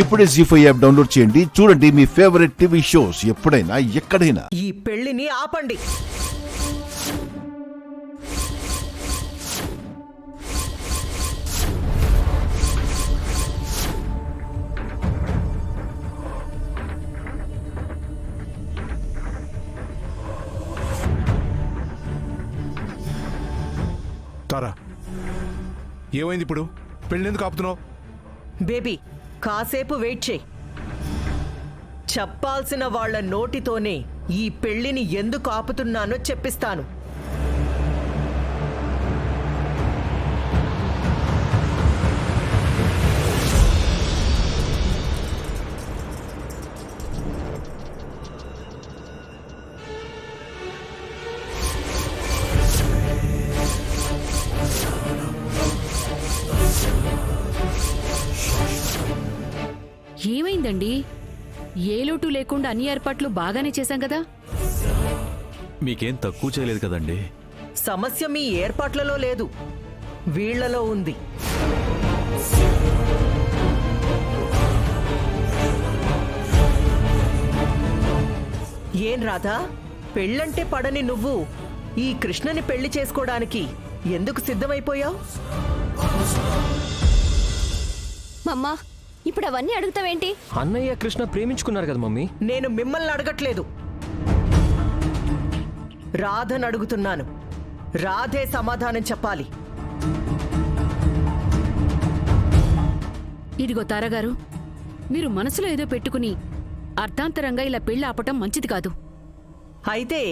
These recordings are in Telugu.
ఇప్పుడే జీ5 యాప్ డౌన్లోడ్ చేయండి. చూడండి మీ ఫేవరెట్ టీవీ షోస్ ఎప్పుడైనా ఎక్కడైనా. ఈ పెళ్లిని ఆపండి. తారా, ఏమైంది ఇప్పుడు? పెళ్ళెందుకు ఆపుతున్నావు? బేబీ, కాసేపు వెయిట్ చేయి. చెప్పాల్సిన వాళ్ళ నోటితోనే ఈ పెళ్లిని ఎందుకు ఆపుతున్నానో చెప్పిస్తాను. ఏమైందండి? ఏ లోటు లేకుండా అన్ని ఏర్పాట్లు బాగానే చేశాం కదా. మీకేం తక్కువ చేయలేదు కదండి. సమస్య మీ ఏర్పాట్లలో లేదు, వీళ్లలో ఉంది. ఏం రాధా, పెళ్ళంటే పడని నువ్వు ఈ కృష్ణని పెళ్లి చేసుకోవడానికి ఎందుకు సిద్ధమైపోయావు? మమ్మా, ఇప్పుడు అవన్నీ అడుగుతావేంటి? అన్నయ్య కృష్ణ ప్రేమించుకున్నారు కదా మమ్మీ. నేను మిమ్మల్ని అడగట్లేదు, రాధను అడుగుతున్నాను. రాధే సమాధానం చెప్పాలి. ఇదిగో తారగారు, మీరు మనసులో ఏదో పెట్టుకుని అర్థాంతరంగా ఇలా పెళ్లి ఆపటం మంచిది కాదు. అయితే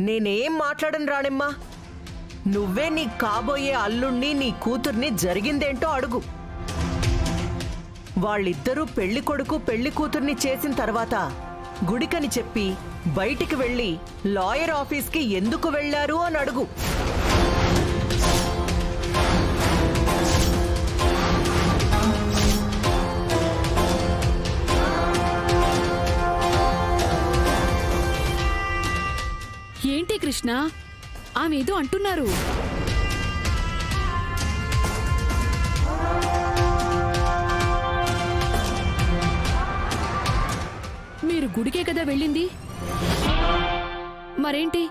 నేనేం మాట్లాడను రాణెమ్మా. నువ్వే నీ కాబోయే అల్లుణ్ణి, నీ కూతుర్ని జరిగిందేంటో అడుగు. వాళ్ళిద్దరూ పెళ్లి కొడుకు పెళ్లి కూతుర్ని చేసిన తర్వాత గుడికని చెప్పి బయటికి వెళ్లి లాయర్ ఆఫీస్కి ఎందుకు వెళ్లారు అని అడుగు. ఏంటి కృష్ణ, ఆమె ఏదో అంటున్నారు. మీరు గుడికే కదా వెళ్ళింది, మరేంటి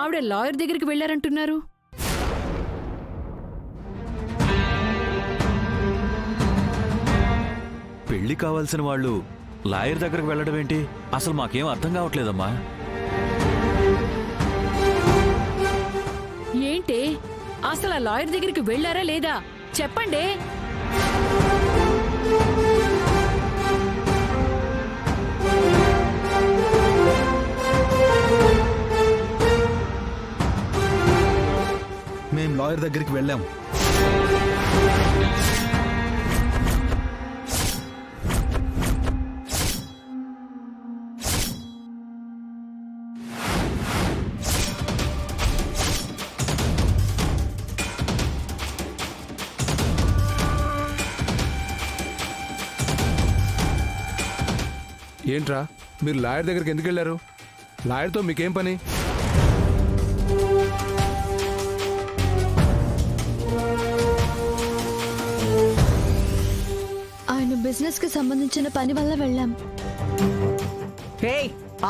ఆవిడ లాయర్ దగ్గరికి వెళ్ళారంటున్నారు? పెళ్లి కావాల్సిన వాళ్ళు లాయర్ దగ్గరకు వెళ్ళడం ఏంటి? అసలు మాకేం అర్థం కావట్లేదమ్మా. ఏంటి అసలు ఆ లాయర్ దగ్గరికి వెళ్ళారా లేదా చెప్పండి. మేం లాయర్ దగ్గరికి వెళ్ళాం. ఏంట్రా, మీరు లాయర్ దగ్గరికి ఎందుకు వెళ్ళారు? లాయర్తో మీకేం పని? ఆయన బిజినెస్ కి సంబంధించిన పని వల్ల వెళ్ళాం. హే,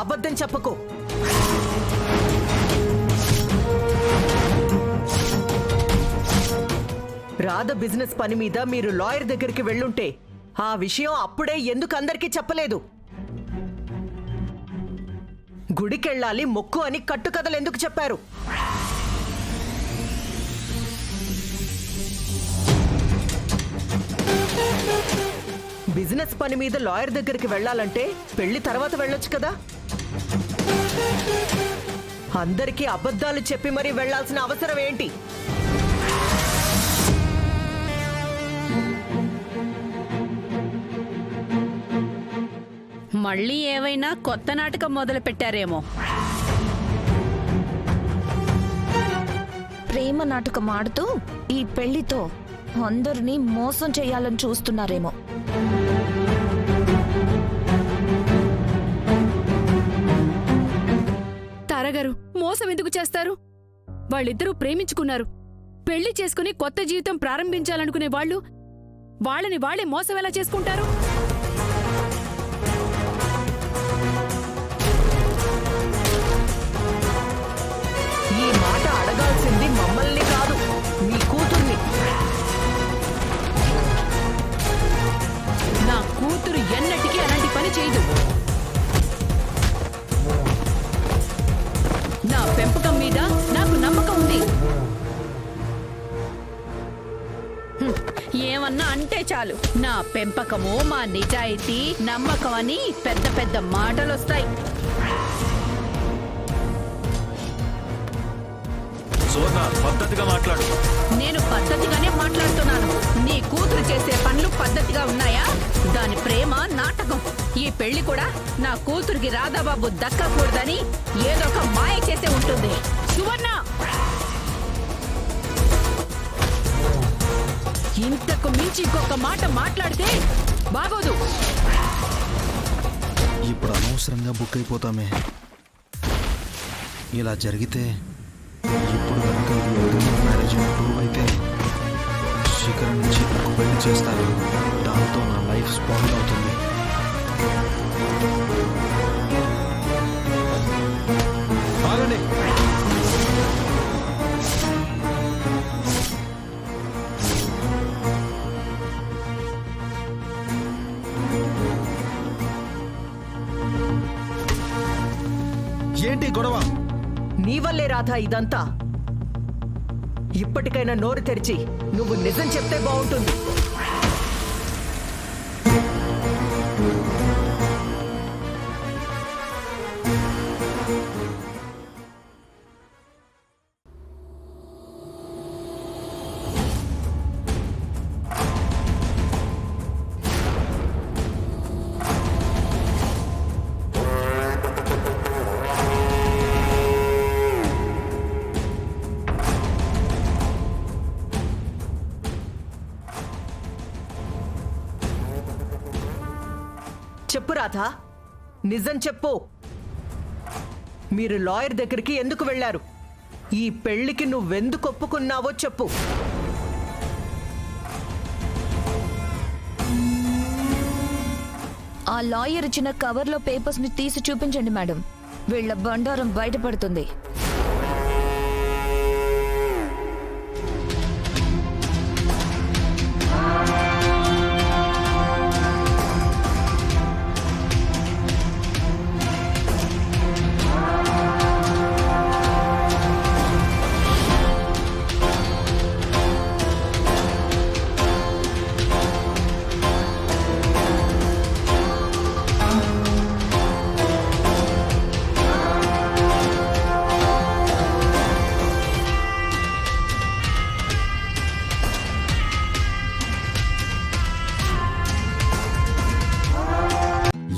అబద్ధం చెప్పకు. రాధ బిజినెస్ పని మీద మీరు లాయర్ దగ్గరికి వెళ్ళుంటే ఆ విషయం అప్పుడే ఎందుకు అందరికీ చెప్పలేదు? గుడికెళ్ళాలి మొక్కు అని కట్టుకథలు ఎందుకు చెప్పారు? బిజినెస్ పని మీద లాయర్ దగ్గరికి వెళ్ళాలంటే పెళ్లి తర్వాత వెళ్ళొచ్చు కదా. అందరికీ అబద్ధాలు చెప్పి మరీ వెళ్లాల్సిన అవసరం ఏంటి? మళ్ళీ ఏవైనా కొత్త నాటకం మొదలు పెట్టారేమో. ప్రేమ నాటకం ఆడుతూ ఈ పెళ్లితో అందరినీ మోసం చేయాలని చూస్తున్నారేమో. తారగారు, మోసం ఎందుకు చేస్తారు? వాళ్ళిద్దరూ ప్రేమించుకున్నారు, పెళ్లి చేసుకుని కొత్త జీవితం ప్రారంభించాలనుకునే వాళ్ళు వాళ్ళని వాళ్ళే మోసం ఎలా చేసుకుంటారు? అంటే చాలు నా పెంపకము, మా నిజాయితీ, నమ్మకం అని పెద్ద పెద్ద మాటలొస్తాయి. సువర్ణ, పద్ధతిగా మాట్లాడు. నేను పద్ధతిగానే మాట్లాడుతున్నాను. నీ కూతురు చేసే పనులు పద్ధతిగా ఉన్నాయా? దాని ప్రేమ నాటకం. ఈ పెళ్లి కూడా నా కూతురికి రాధాబాబు దక్కకూడదని ఏదో ఒక మాయ చేసే ఉంటుంది. సువర్ణ, ఇంతకు మించి ఇంకొక మాట మాట్లాడితే బాగోదు. ఇప్పుడు అనవసరంగా బుక్ అయిపోతామే. ఇలా జరిగితే ఇప్పుడు కనుక మ్యారేజ్ ప్రూవ్ అయితే శిఖర్ నుంచి నాకు పెళ్లి చేస్తారు. దాంతో నా లైఫ్ స్పాయిల్ అవుతుంది. ఆగండి. ఏంటి గొడవ? నీ వల్లే రాధా ఇదంతా. ఇప్పటికైనా నోరు తెరిచి నువ్వు నిజం చెప్తే బాగుంటుంది. చెప్పు రాధా, నిజం చెప్పు. మీరు లాయర్ దగ్గరికి ఎందుకు వెళ్లారు? ఈ పెళ్లికి నువ్వెందుకు ఒప్పుకున్నావో చెప్పు. ఆ లాయర్ ఇచ్చిన కవర్లో పేపర్స్ ని తీసి చూపించండి మేడం. వీళ్ళ బండారం బయటపడుతుంది.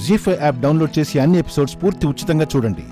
జీ5 యాప్ డౌన్లోడ్ చేసి అన్ని ఎపిసోడ్స్ పూర్తి ఉచితంగా చూడండి.